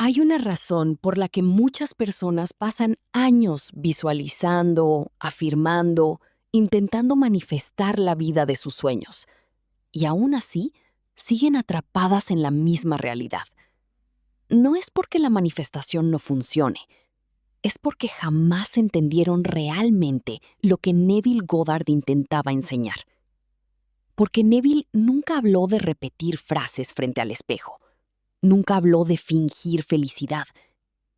Hay una razón por la que muchas personas pasan años visualizando, afirmando, intentando manifestar la vida de sus sueños, y aún así siguen atrapadas en la misma realidad. No es porque la manifestación no funcione, es porque jamás entendieron realmente lo que Neville Goddard intentaba enseñar. Porque Neville nunca habló de repetir frases frente al espejo, nunca habló de fingir felicidad,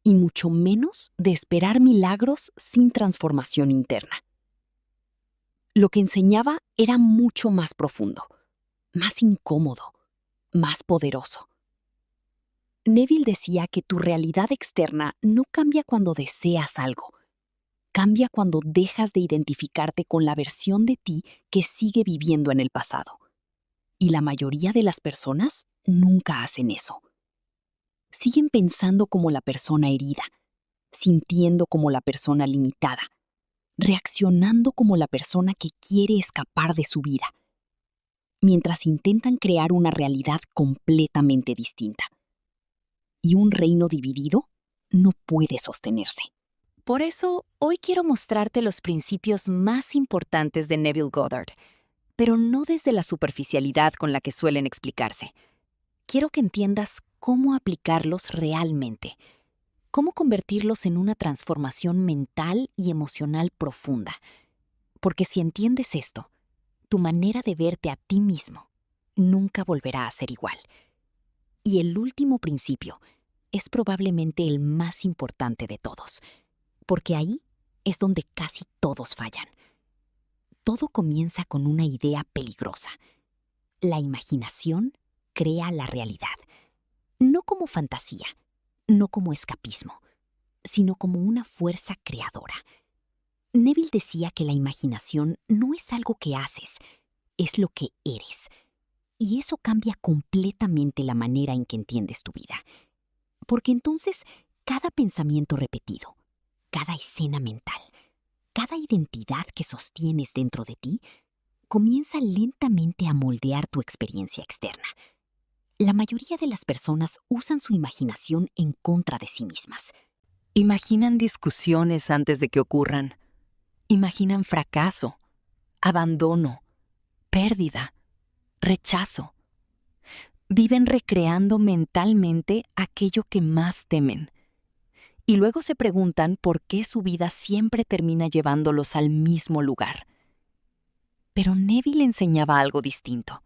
y mucho menos de esperar milagros sin transformación interna. Lo que enseñaba era mucho más profundo, más incómodo, más poderoso. Neville decía que tu realidad externa no cambia cuando deseas algo, cambia cuando dejas de identificarte con la versión de ti que sigue viviendo en el pasado. Y la mayoría de las personas nunca hacen eso. Siguen pensando como la persona herida, sintiendo como la persona limitada, reaccionando como la persona que quiere escapar de su vida, mientras intentan crear una realidad completamente distinta. Y un reino dividido no puede sostenerse. Por eso, hoy quiero mostrarte los principios más importantes de Neville Goddard, pero no desde la superficialidad con la que suelen explicarse. Quiero que entiendas cómo aplicarlos realmente, cómo convertirlos en una transformación mental y emocional profunda. Porque si entiendes esto, tu manera de verte a ti mismo nunca volverá a ser igual. Y el último principio es probablemente el más importante de todos, porque ahí es donde casi todos fallan. Todo comienza con una idea peligrosa. La imaginación crea la realidad, no como fantasía, no como escapismo, sino como una fuerza creadora. Neville decía que la imaginación no es algo que haces, es lo que eres. Y eso cambia completamente la manera en que entiendes tu vida. Porque entonces, cada pensamiento repetido, cada escena mental, cada identidad que sostienes dentro de ti, comienza lentamente a moldear tu experiencia externa. La mayoría de las personas usan su imaginación en contra de sí mismas. Imaginan discusiones antes de que ocurran. Imaginan fracaso, abandono, pérdida, rechazo. Viven recreando mentalmente aquello que más temen. Y luego se preguntan por qué su vida siempre termina llevándolos al mismo lugar. Pero Neville enseñaba algo distinto.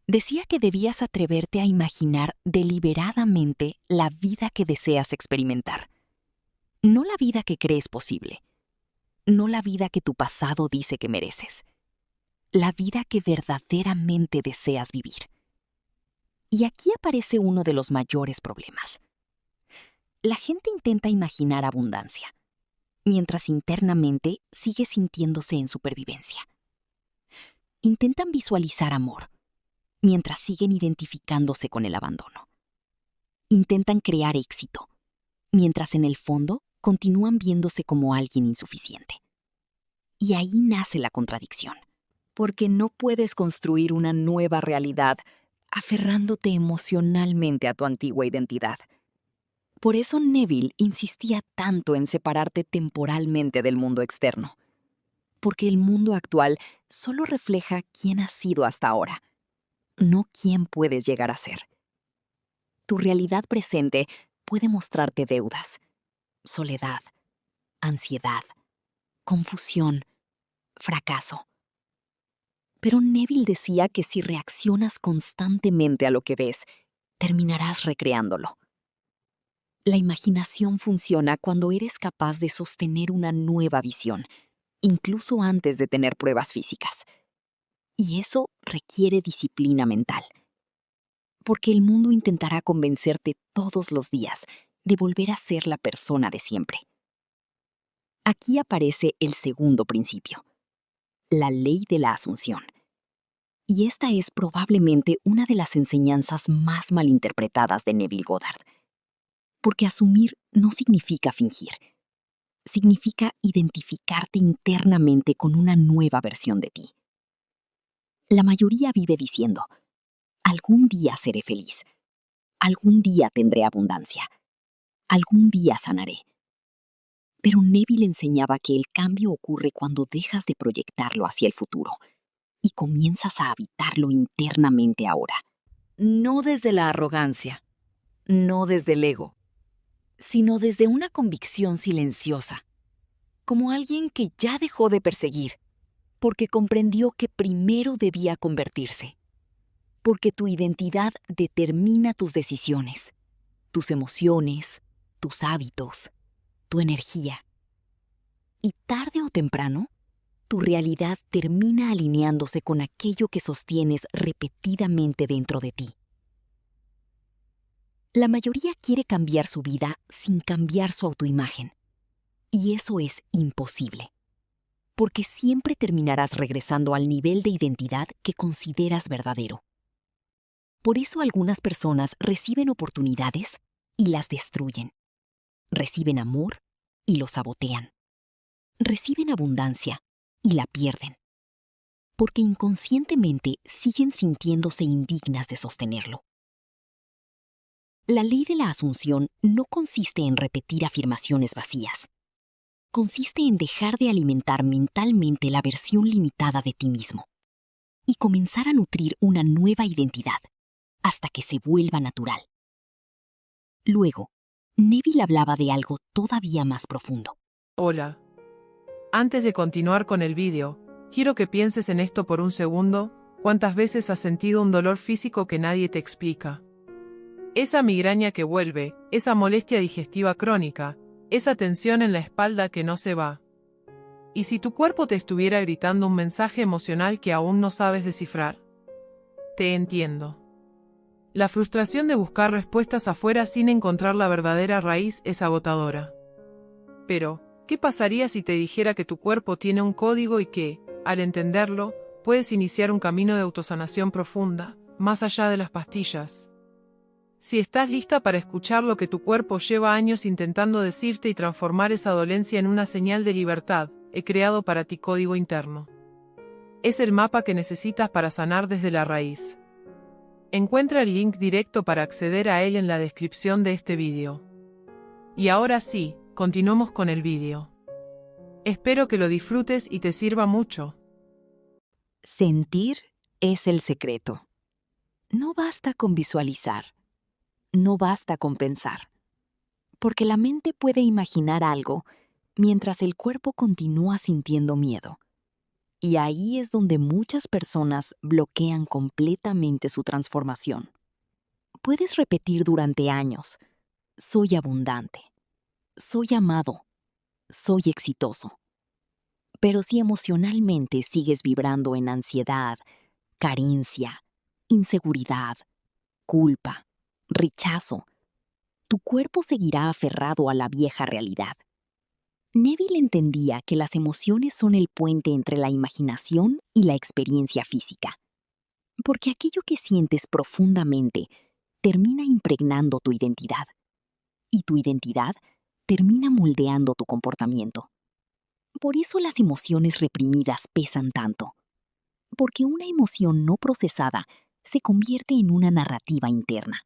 Decía que debías atreverte a imaginar deliberadamente la vida que deseas experimentar. No la vida que crees posible. No la vida que tu pasado dice que mereces. La vida que verdaderamente deseas vivir. Y aquí aparece uno de los mayores problemas. La gente intenta imaginar abundancia, mientras internamente sigue sintiéndose en supervivencia. Intentan visualizar amor, mientras siguen identificándose con el abandono. Intentan crear éxito, mientras en el fondo continúan viéndose como alguien insuficiente. Y ahí nace la contradicción, porque no puedes construir una nueva realidad aferrándote emocionalmente a tu antigua identidad. Por eso Neville insistía tanto en separarte temporalmente del mundo externo, porque el mundo actual solo refleja quién has sido hasta ahora, no quién puedes llegar a ser. Tu realidad presente puede mostrarte deudas, soledad, ansiedad, confusión, fracaso. Pero Neville decía que si reaccionas constantemente a lo que ves, terminarás recreándolo. La imaginación funciona cuando eres capaz de sostener una nueva visión, incluso antes de tener pruebas físicas. Y eso requiere disciplina mental. Porque el mundo intentará convencerte todos los días de volver a ser la persona de siempre. Aquí aparece el segundo principio, la ley de la asunción. Y esta es probablemente una de las enseñanzas más malinterpretadas de Neville Goddard. Porque asumir no significa fingir. Significa identificarte internamente con una nueva versión de ti. La mayoría vive diciendo, algún día seré feliz. algún día tendré abundancia, algún día sanaré. Pero Neville enseñaba que el cambio ocurre cuando dejas de proyectarlo hacia el futuro y comienzas a habitarlo internamente ahora. No desde la arrogancia, no desde el ego, sino desde una convicción silenciosa, como alguien que ya dejó de perseguir, porque comprendió que primero debía convertirse, porque tu identidad determina tus decisiones, tus emociones, tus hábitos, tu energía. Y tarde o temprano, tu realidad termina alineándose con aquello que sostienes repetidamente dentro de ti. La mayoría quiere cambiar su vida sin cambiar su autoimagen. Y eso es imposible, porque siempre terminarás regresando al nivel de identidad que consideras verdadero. Por eso algunas personas reciben oportunidades y las destruyen. Reciben amor y lo sabotean. Reciben abundancia y la pierden, porque inconscientemente siguen sintiéndose indignas de sostenerlo. La ley de la asunción no consiste en repetir afirmaciones vacías. Consiste en dejar de alimentar mentalmente la versión limitada de ti mismo y comenzar a nutrir una nueva identidad hasta que se vuelva natural. Luego, Neville hablaba de algo todavía más profundo. Hola. Antes de continuar con el vídeo, quiero que pienses en esto por un segundo. ¿Cuántas veces has sentido un dolor físico que nadie te explica? Esa migraña que vuelve, esa molestia digestiva crónica, esa tensión en la espalda que no se va. ¿Y si tu cuerpo te estuviera gritando un mensaje emocional que aún no sabes descifrar? Te entiendo. La frustración de buscar respuestas afuera sin encontrar la verdadera raíz es agotadora. Pero, ¿qué pasaría si te dijera que tu cuerpo tiene un código y que, al entenderlo, puedes iniciar un camino de autosanación profunda, más allá de las pastillas? Si estás lista para escuchar lo que tu cuerpo lleva años intentando decirte y transformar esa dolencia en una señal de libertad, he creado para ti código interno. Es el mapa que necesitas para sanar desde la raíz. Encuentra el link directo para acceder a él en la descripción de este vídeo. Y ahora sí, continuemos con el vídeo. Espero que lo disfrutes y te sirva mucho. Sentir es el secreto. No basta con visualizar. No basta con pensar, porque la mente puede imaginar algo mientras el cuerpo continúa sintiendo miedo. Y ahí es donde muchas personas bloquean completamente su transformación. Puedes repetir durante años: soy abundante, soy amado, soy exitoso. Pero si emocionalmente sigues vibrando en ansiedad, carencia, inseguridad, culpa, rechazo, tu cuerpo seguirá aferrado a la vieja realidad. Neville entendía que las emociones son el puente entre la imaginación y la experiencia física, porque aquello que sientes profundamente termina impregnando tu identidad, y tu identidad termina moldeando tu comportamiento. Por eso las emociones reprimidas pesan tanto, porque una emoción no procesada se convierte en una narrativa interna,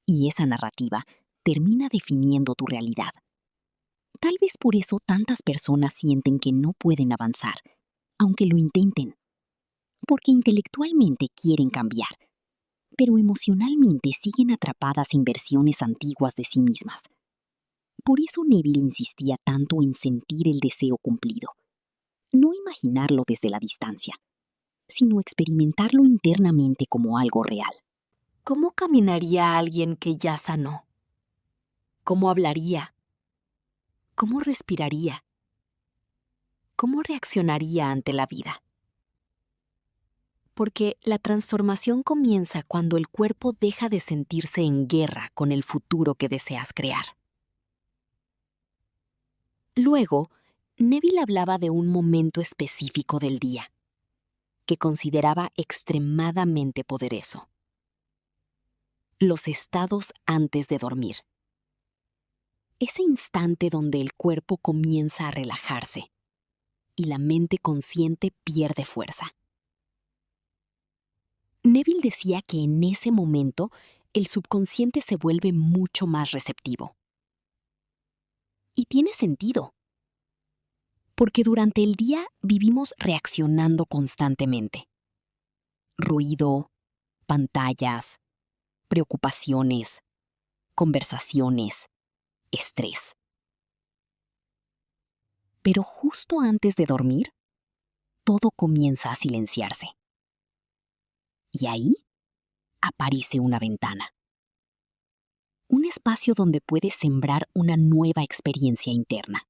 y esa narrativa termina definiendo tu realidad. Tal vez por eso tantas personas sienten que no pueden avanzar, aunque lo intenten, porque intelectualmente quieren cambiar, pero emocionalmente siguen atrapadas en versiones antiguas de sí mismas. Por eso Neville insistía tanto en sentir el deseo cumplido, no imaginarlo desde la distancia, sino experimentarlo internamente como algo real. ¿Cómo caminaría alguien que ya sanó? ¿Cómo hablaría? ¿Cómo respiraría? ¿Cómo reaccionaría ante la vida? Porque la transformación comienza cuando el cuerpo deja de sentirse en guerra con el futuro que deseas crear. Luego, Neville hablaba de un momento específico del día, que consideraba extremadamente poderoso: los estados antes de dormir. Ese instante donde el cuerpo comienza a relajarse y la mente consciente pierde fuerza. Neville decía que en ese momento el subconsciente se vuelve mucho más receptivo. Y tiene sentido, porque durante el día vivimos reaccionando constantemente. Ruido, pantallas, preocupaciones, conversaciones, estrés. Pero justo antes de dormir, todo comienza a silenciarse. Y ahí aparece una ventana. Un espacio donde puedes sembrar una nueva experiencia interna.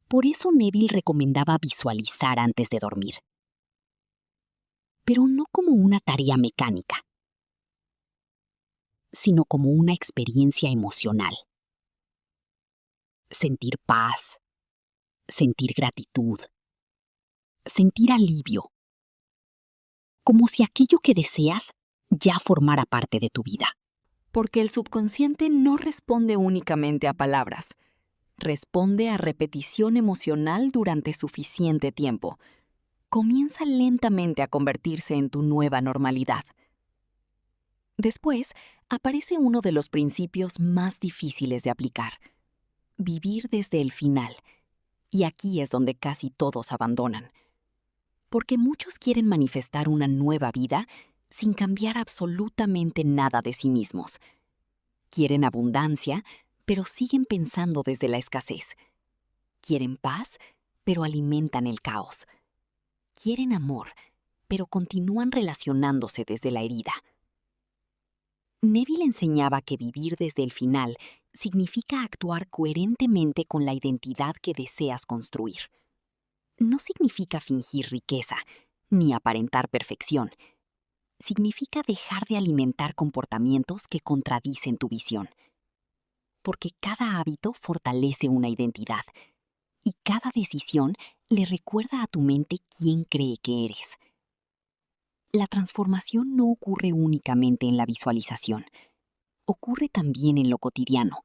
Por eso Neville recomendaba visualizar antes de dormir. Pero no como una tarea mecánica, sino como una experiencia emocional. Sentir paz, sentir gratitud, sentir alivio. Como si aquello que deseas ya formara parte de tu vida. Porque el subconsciente no responde únicamente a palabras. Responde a repetición emocional durante suficiente tiempo. Comienza lentamente a convertirse en tu nueva normalidad. Después, aparece uno de los principios más difíciles de aplicar. Vivir desde el final. Y aquí es donde casi todos abandonan. Porque muchos quieren manifestar una nueva vida sin cambiar absolutamente nada de sí mismos. Quieren abundancia, pero siguen pensando desde la escasez. Quieren paz, pero alimentan el caos. Quieren amor, pero continúan relacionándose desde la herida. Neville enseñaba que vivir desde el final significa actuar coherentemente con la identidad que deseas construir. No significa fingir riqueza, ni aparentar perfección. Significa dejar de alimentar comportamientos que contradicen tu visión. Porque cada hábito fortalece una identidad y cada decisión le recuerda a tu mente quién cree que eres. La transformación no ocurre únicamente en la visualización. Ocurre también en lo cotidiano,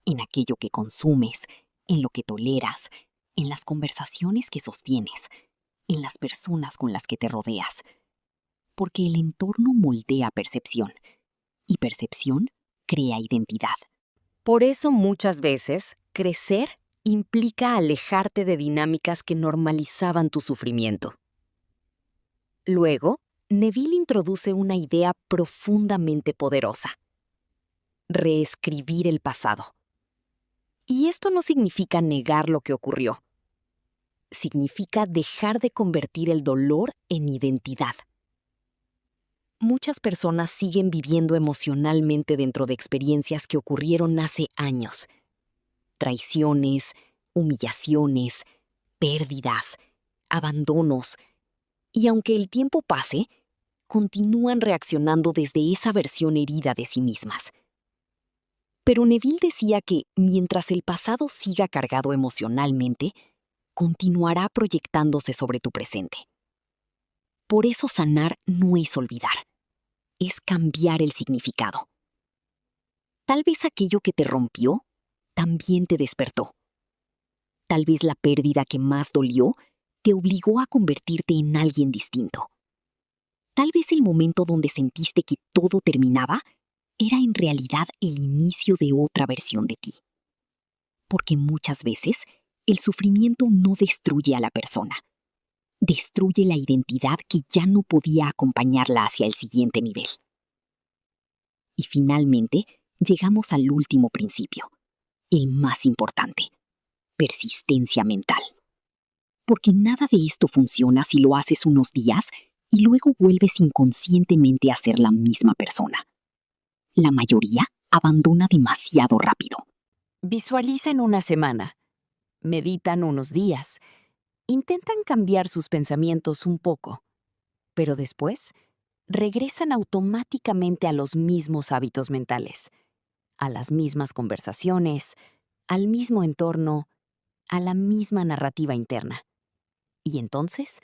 en aquello que consumes, en lo que toleras, en las conversaciones que sostienes, en las personas con las que te rodeas. Porque el entorno moldea percepción, y percepción crea identidad. Por eso muchas veces, crecer implica alejarte de dinámicas que normalizaban tu sufrimiento. Luego, Neville introduce una idea profundamente poderosa: reescribir el pasado. Y esto no significa negar lo que ocurrió. Significa dejar de convertir el dolor en identidad. Muchas personas siguen viviendo emocionalmente dentro de experiencias que ocurrieron hace años. Traiciones, humillaciones, pérdidas, abandonos. Y aunque el tiempo pase, continúan reaccionando desde esa versión herida de sí mismas. Pero Neville decía que mientras el pasado siga cargado emocionalmente, continuará proyectándose sobre tu presente. Por eso sanar no es olvidar, es cambiar el significado. Tal vez aquello que te rompió también te despertó. Tal vez la pérdida que más dolió te obligó a convertirte en alguien distinto. Tal vez el momento donde sentiste que todo terminaba era en realidad el inicio de otra versión de ti. Porque muchas veces el sufrimiento no destruye a la persona. Destruye la identidad que ya no podía acompañarla hacia el siguiente nivel. Y finalmente, llegamos al último principio, el más importante: persistencia mental. Porque nada de esto funciona si lo haces unos días y luego vuelves inconscientemente a ser la misma persona. La mayoría abandona demasiado rápido. Visualizan una semana, meditan unos días, intentan cambiar sus pensamientos un poco, pero después regresan automáticamente a los mismos hábitos mentales, a las mismas conversaciones, al mismo entorno, a la misma narrativa interna. Y entonces,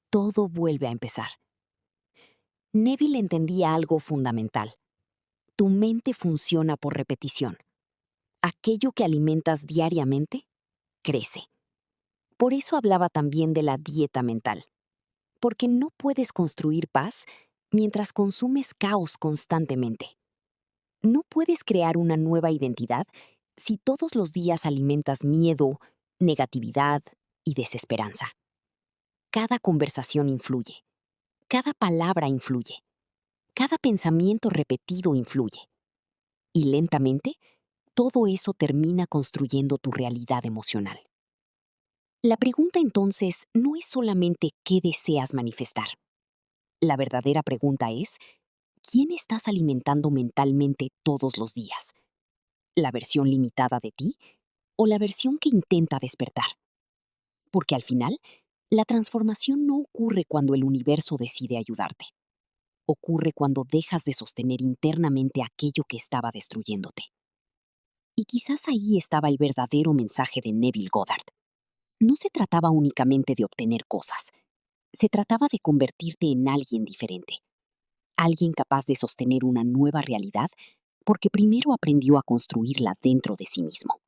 todo vuelve a empezar. Neville entendía algo fundamental. Tu mente funciona por repetición. Aquello que alimentas diariamente, crece. Por eso hablaba también de la dieta mental. Porque no puedes construir paz mientras consumes caos constantemente. No puedes crear una nueva identidad si todos los días alimentas miedo, negatividad y desesperanza. Cada conversación influye, cada palabra influye, cada pensamiento repetido influye. Y lentamente, todo eso termina construyendo tu realidad emocional. La pregunta entonces no es solamente qué deseas manifestar. La verdadera pregunta es, ¿quién estás alimentando mentalmente todos los días? ¿La versión limitada de ti o la versión que intenta despertar? Porque al final, la transformación no ocurre cuando el universo decide ayudarte. Ocurre cuando dejas de sostener internamente aquello que estaba destruyéndote. Y quizás ahí estaba el verdadero mensaje de Neville Goddard. No se trataba únicamente de obtener cosas. Se trataba de convertirte en alguien diferente. Alguien capaz de sostener una nueva realidad porque primero aprendió a construirla dentro de sí mismo.